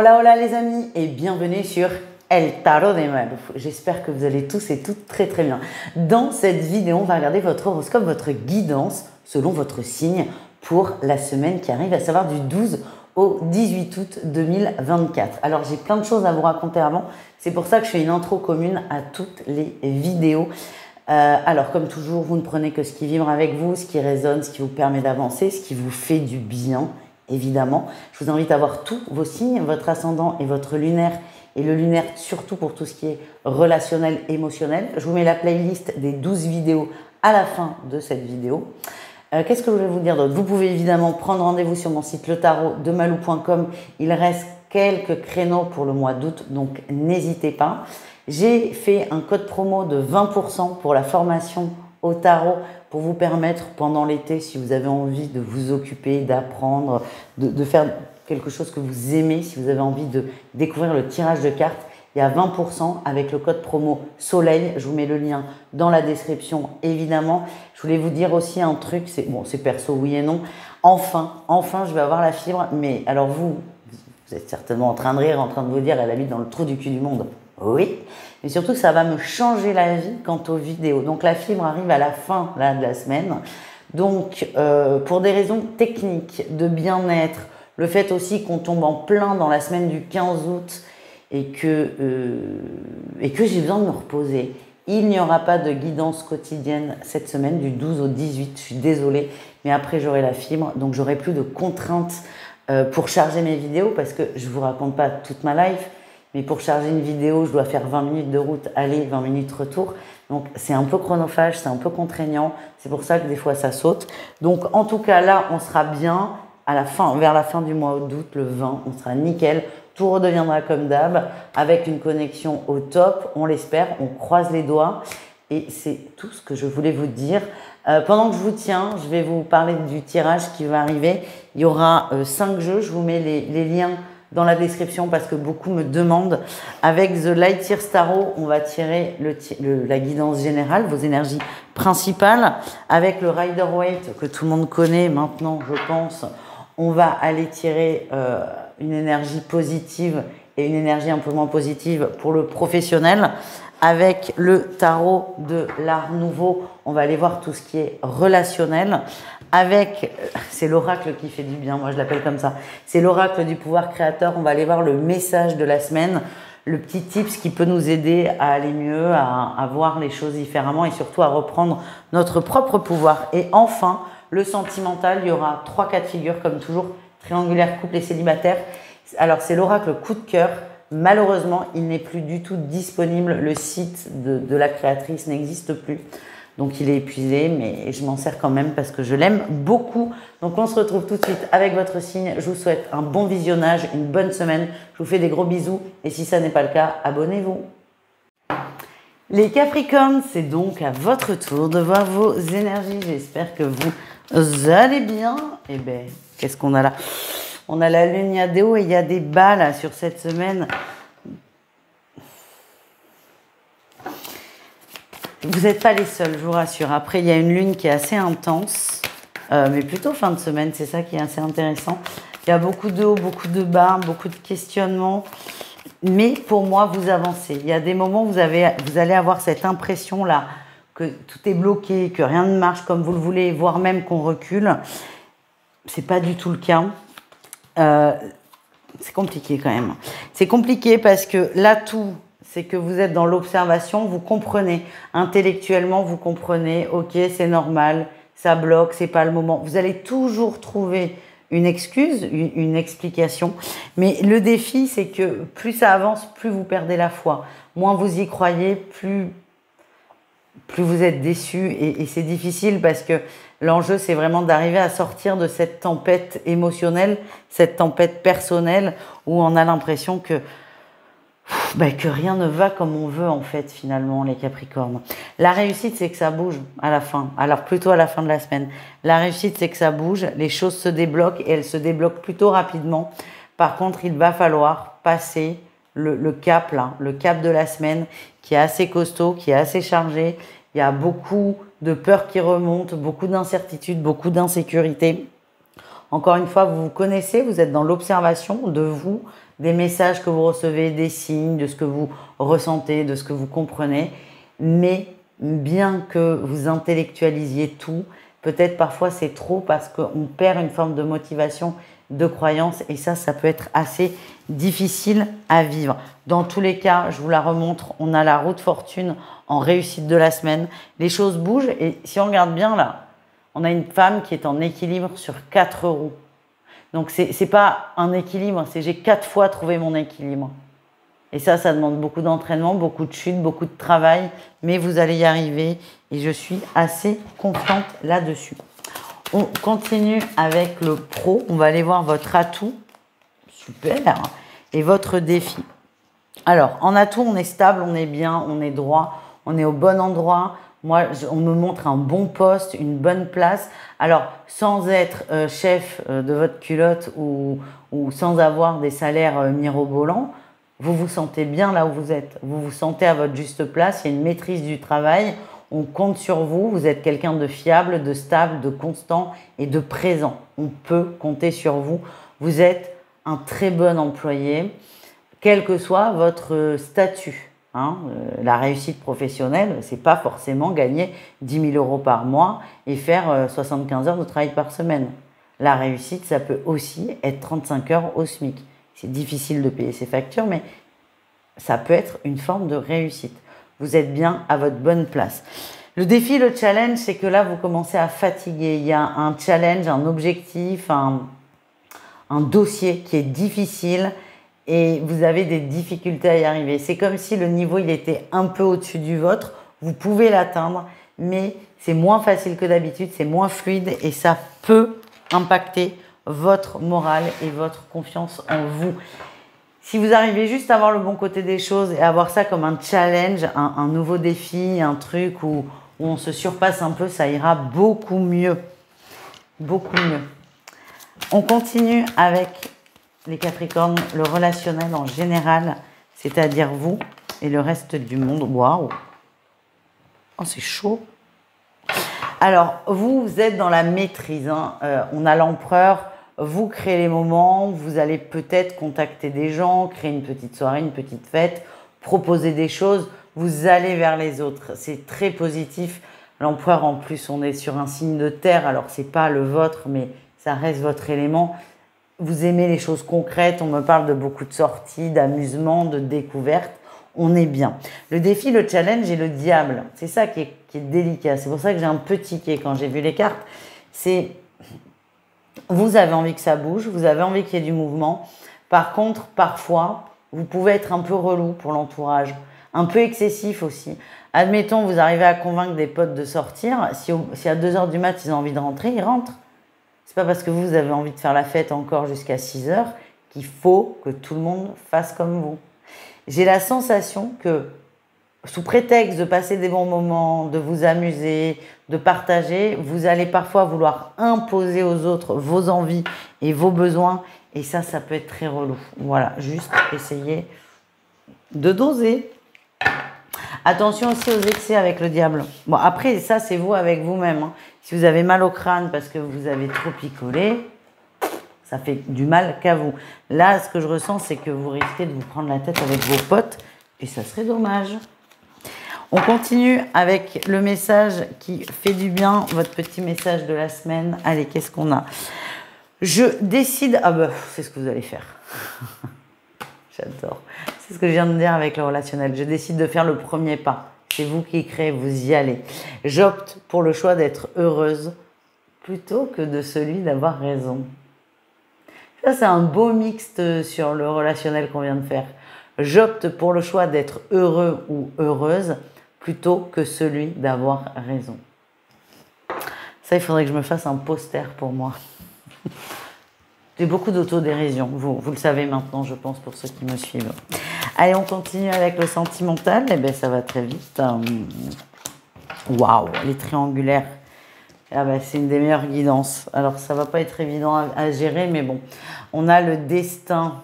Hola hola les amis et bienvenue sur El Tarot de Malu. J'espère que vous allez tous et toutes très très bien. Dans cette vidéo, on va regarder votre horoscope, votre guidance selon votre signe pour la semaine qui arrive, à savoir du 12 au 18 août 2024. Alors j'ai plein de choses à vous raconter avant, c'est pour ça que je fais une intro commune à toutes les vidéos. Alors comme toujours, vous ne prenez que ce qui vibre avec vous, ce qui résonne, ce qui vous permet d'avancer, ce qui vous fait du bien. Évidemment, je vous invite à voir tous vos signes, votre ascendant et votre lunaire, et le lunaire surtout pour tout ce qui est relationnel, émotionnel. Je vous mets la playlist des 12 vidéos à la fin de cette vidéo. Qu'est-ce que je voulais vous dire d'autre? Vous pouvez évidemment prendre rendez-vous sur mon site letarotdemalou.com. Il reste quelques créneaux pour le mois d'août, donc n'hésitez pas. J'ai fait un code promo de 20% pour la formation au tarot pour vous permettre pendant l'été, si vous avez envie de vous occuper, d'apprendre, de faire quelque chose que vous aimez, si vous avez envie de découvrir le tirage de cartes, il y a 20% avec le code promo Soleil. Je vous mets le lien dans la description, évidemment. Je voulais vous dire aussi un truc, c'est perso, oui et non. Enfin, je vais avoir la fibre, mais alors vous êtes certainement en train de rire, en train de vous dire, elle habite dans le trou du cul du monde. Oui, mais surtout ça va me changer la vie quant aux vidéos. Donc la fibre arrive à la fin là, de la semaine. Donc pour des raisons techniques, de bien-être, le fait aussi qu'on tombe en plein dans la semaine du 15 août et que j'ai besoin de me reposer, il n'y aura pas de guidance quotidienne cette semaine du 12 au 18. Je suis désolée, mais après j'aurai la fibre, donc j'aurai plus de contraintes pour charger mes vidéos parce que je ne vous raconte pas toute ma life. Mais pour charger une vidéo, je dois faire 20 minutes de route, aller, 20 minutes retour. Donc, c'est un peu chronophage, c'est un peu contraignant. C'est pour ça que des fois, ça saute. Donc, en tout cas, là, on sera bien à la fin, vers la fin du mois d'août, le 20, on sera nickel. Tout redeviendra comme d'hab, avec une connexion au top. On l'espère, on croise les doigts. Et c'est tout ce que je voulais vous dire. Pendant que je vous tiens, je vais vous parler du tirage qui va arriver. Il y aura 5 jeux. Je vous mets les liens dans la description parce que beaucoup me demandent. Avec The Light Year Tarot, on va tirer la guidance générale, vos énergies principales. Avec le Rider Waite que tout le monde connaît maintenant, je pense, on va aller tirer une énergie positive et une énergie un peu moins positive pour le professionnel. Avec le tarot de l'Art Nouveau, on va aller voir tout ce qui est relationnel. Avec, c'est l'oracle qui fait du bien, moi je l'appelle comme ça, c'est l'oracle du pouvoir créateur. On va aller voir le message de la semaine, le petit tips qui peut nous aider à aller mieux, à voir les choses différemment et surtout à reprendre notre propre pouvoir. Et enfin, le sentimental, il y aura 3 cas de figure comme toujours, triangulaire, couple et célibataire. Alors c'est l'oracle coup de cœur. Malheureusement, il n'est plus du tout disponible. Le site de la créatrice n'existe plus. Donc, il est épuisé, mais je m'en sers quand même parce que je l'aime beaucoup. Donc, on se retrouve tout de suite avec votre signe. Je vous souhaite un bon visionnage, une bonne semaine. Je vous fais des gros bisous. Et si ça n'est pas le cas, abonnez-vous. Les Capricornes, c'est donc à votre tour de voir vos énergies. J'espère que vous allez bien. Eh bien, qu'est-ce qu'on a là? On a la lune, il y a des hauts et il y a des bas là sur cette semaine. Vous n'êtes pas les seuls, je vous rassure. Après, il y a une lune qui est assez intense, mais plutôt fin de semaine, c'est ça qui est assez intéressant. Il y a beaucoup de hauts, beaucoup de bas, beaucoup de questionnements. Mais pour moi, vous avancez. Il y a des moments où vous allez avoir cette impression-là que tout est bloqué, que rien ne marche comme vous le voulez, voire même qu'on recule. Ce n'est pas du tout le cas. C'est compliqué quand même. C'est compliqué parce que l'atout, c'est que vous êtes dans l'observation, vous comprenez. Intellectuellement, vous comprenez, ok, c'est normal, ça bloque, c'est pas le moment. Vous allez toujours trouver une excuse, une explication. Mais le défi, c'est que plus ça avance, plus vous perdez la foi. Moins vous y croyez, plus vous êtes déçu. Et c'est difficile parce que l'enjeu, c'est vraiment d'arriver à sortir de cette tempête émotionnelle, cette tempête personnelle où on a l'impression que rien ne va comme on veut en fait finalement les Capricornes. La réussite, c'est que ça bouge à la fin, alors plutôt à la fin de la semaine. La réussite, c'est que ça bouge, les choses se débloquent et elles se débloquent plutôt rapidement. Par contre, il va falloir passer le cap là, le cap de la semaine qui est assez costaud, qui est assez chargé. Il y a beaucoup de peurs qui remontent, beaucoup d'incertitudes, beaucoup d'insécurité. Encore une fois, vous vous connaissez, vous êtes dans l'observation de vous, des messages que vous recevez, des signes, de ce que vous ressentez, de ce que vous comprenez. Mais bien que vous intellectualisiez tout, peut-être parfois c'est trop parce qu'on perd une forme de motivation, de croyance, et ça peut être assez difficile à vivre. Dans tous les cas, je vous la remontre, on a la roue de fortune en réussite de la semaine. Les choses bougent et si on regarde bien là, on a une femme qui est en équilibre sur 4 roues. Donc c'est pas un équilibre, c'est j'ai 4 fois trouvé mon équilibre. Et ça demande beaucoup d'entraînement, beaucoup de chutes, beaucoup de travail, mais vous allez y arriver et je suis assez confiante là-dessus. On continue avec le pro, on va aller voir votre atout, super, et votre défi. Alors, en atout, on est stable, on est bien, on est droit, on est au bon endroit. Moi, on me montre un bon poste, une bonne place. Alors, sans être chef de votre culotte ou sans avoir des salaires mirobolants, vous vous sentez bien là où vous êtes. Vous vous sentez à votre juste place, il y a une maîtrise du travail. On compte sur vous, vous êtes quelqu'un de fiable, de stable, de constant et de présent. On peut compter sur vous. Vous êtes un très bon employé, quel que soit votre statut. La réussite professionnelle, c'est pas forcément gagner 10 000 € par mois et faire 75 heures de travail par semaine. La réussite, ça peut aussi être 35 heures au SMIC. C'est difficile de payer ses factures, mais ça peut être une forme de réussite. Vous êtes bien à votre bonne place. Le défi, le challenge, c'est que là, vous commencez à fatiguer. Il y a un challenge, un objectif, un dossier qui est difficile et vous avez des difficultés à y arriver. C'est comme si le niveau, il était un peu au-dessus du vôtre. Vous pouvez l'atteindre, mais c'est moins facile que d'habitude, c'est moins fluide et ça peut impacter votre morale et votre confiance en vous. Si vous arrivez juste à voir le bon côté des choses et à voir ça comme un challenge, un nouveau défi, un truc où on se surpasse un peu, ça ira beaucoup mieux. Beaucoup mieux. On continue avec les Capricornes, le relationnel en général, c'est-à-dire vous et le reste du monde. Waouh! Oh, c'est chaud. Alors, vous êtes dans la maîtrise. On a l'empereur. Vous créez les moments, vous allez peut-être contacter des gens, créer une petite soirée, une petite fête, proposer des choses, vous allez vers les autres. C'est très positif. L'empereur, en plus, on est sur un signe de terre, alors c'est pas le vôtre, mais ça reste votre élément. Vous aimez les choses concrètes, on me parle de beaucoup de sorties, d'amusement, de découvertes. On est bien. Le défi, le challenge et le diable, c'est ça qui est délicat. C'est pour ça que j'ai un peu tiqué quand j'ai vu les cartes. C'est... Vous avez envie que ça bouge, vous avez envie qu'il y ait du mouvement. Par contre, parfois, vous pouvez être un peu relou pour l'entourage, un peu excessif aussi. Admettons, vous arrivez à convaincre des potes de sortir. Si à 2 h du mat, ils ont envie de rentrer, ils rentrent. C'est pas parce que vous avez envie de faire la fête encore jusqu'à 6 h qu'il faut que tout le monde fasse comme vous. J'ai la sensation que, sous prétexte de passer des bons moments, de vous amuser, de partager, vous allez parfois vouloir imposer aux autres vos envies et vos besoins. Et ça peut être très relou. Voilà, juste essayez de doser. Attention aussi aux excès avec le diable. Bon, après, ça, c'est vous avec vous-même. Si vous avez mal au crâne parce que vous avez trop picolé, ça fait du mal qu'à vous. Là, ce que je ressens, c'est que vous risquez de vous prendre la tête avec vos potes et ça serait dommage. On continue avec le message qui fait du bien, votre petit message de la semaine. Allez, qu'est-ce qu'on a? Je décide... Ah bah, c'est ce que vous allez faire. J'adore. C'est ce que je viens de dire avec le relationnel. Je décide de faire le premier pas. C'est vous qui créez, vous y allez. J'opte pour le choix d'être heureuse plutôt que de celui d'avoir raison. Ça, c'est un beau mixte sur le relationnel qu'on vient de faire. J'opte pour le choix d'être heureux ou heureuse plutôt que celui d'avoir raison. Ça, il faudrait que je me fasse un poster pour moi. J'ai beaucoup d'autodérision, vous le savez maintenant, je pense, pour ceux qui me suivent. Allez, on continue avec le sentimental. Eh bien, ça va très vite. Waouh, les triangulaires. Ah ben, c'est une des meilleures guidances. Alors, ça va pas être évident à gérer, mais bon. On a le destin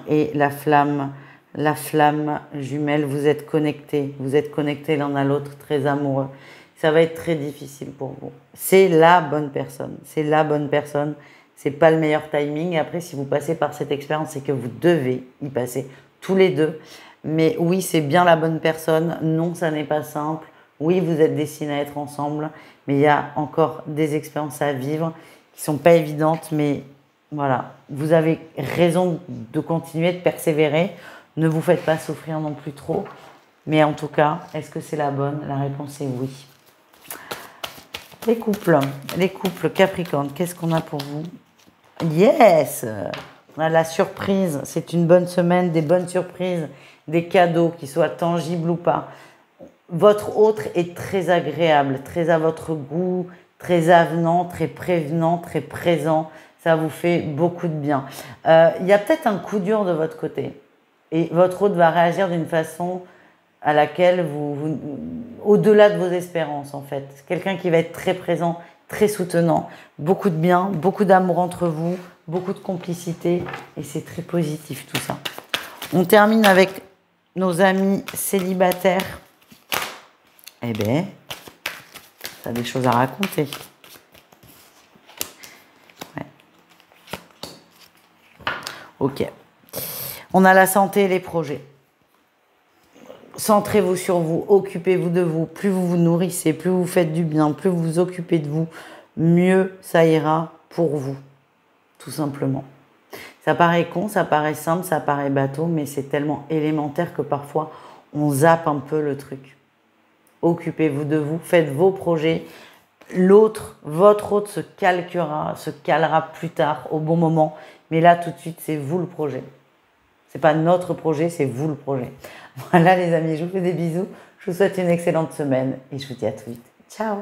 et la flamme jumelle. Vous êtes connectés l'un à l'autre, très amoureux. Ça va être très difficile pour vous. C'est la bonne personne, c'est pas le meilleur timing. Après, si vous passez par cette expérience, c'est que vous devez y passer tous les deux. Mais oui, c'est bien la bonne personne. Non, ça n'est pas simple. Oui, vous êtes destinés à être ensemble, mais il y a encore des expériences à vivre qui sont pas évidentes. Mais voilà, vous avez raison de continuer, de persévérer. Ne vous faites pas souffrir non plus trop. Mais en tout cas, est-ce que c'est la bonne? La réponse est oui. Les couples Capricorne, qu'est-ce qu'on a pour vous? Yes! On a la surprise. C'est une bonne semaine, des bonnes surprises, des cadeaux, qu'ils soient tangibles ou pas. Votre autre est très agréable, très à votre goût, très avenant, très prévenant, très présent. Ça vous fait beaucoup de bien. Il y a peut-être un coup dur de votre côté. Et votre autre va réagir d'une façon à laquelle au-delà de vos espérances en fait. C'est quelqu'un qui va être très présent, très soutenant. Beaucoup de bien, beaucoup d'amour entre vous, beaucoup de complicité. Et c'est très positif tout ça. On termine avec nos amis célibataires. Eh bien, tu as des choses à raconter. Ouais. Ok. On a la santé et les projets. Centrez-vous sur vous, occupez-vous de vous. Plus vous vous nourrissez, plus vous faites du bien, plus vous vous occupez de vous, mieux ça ira pour vous, tout simplement. Ça paraît con, ça paraît simple, ça paraît bateau, mais c'est tellement élémentaire que parfois on zappe un peu le truc. Occupez-vous de vous, faites vos projets. L'autre, votre autre se calera plus tard, au bon moment. Mais là, tout de suite, c'est vous le projet. C'est pas notre projet, c'est vous le projet. Voilà les amis, je vous fais des bisous. Je vous souhaite une excellente semaine et je vous dis à tout vite. Ciao!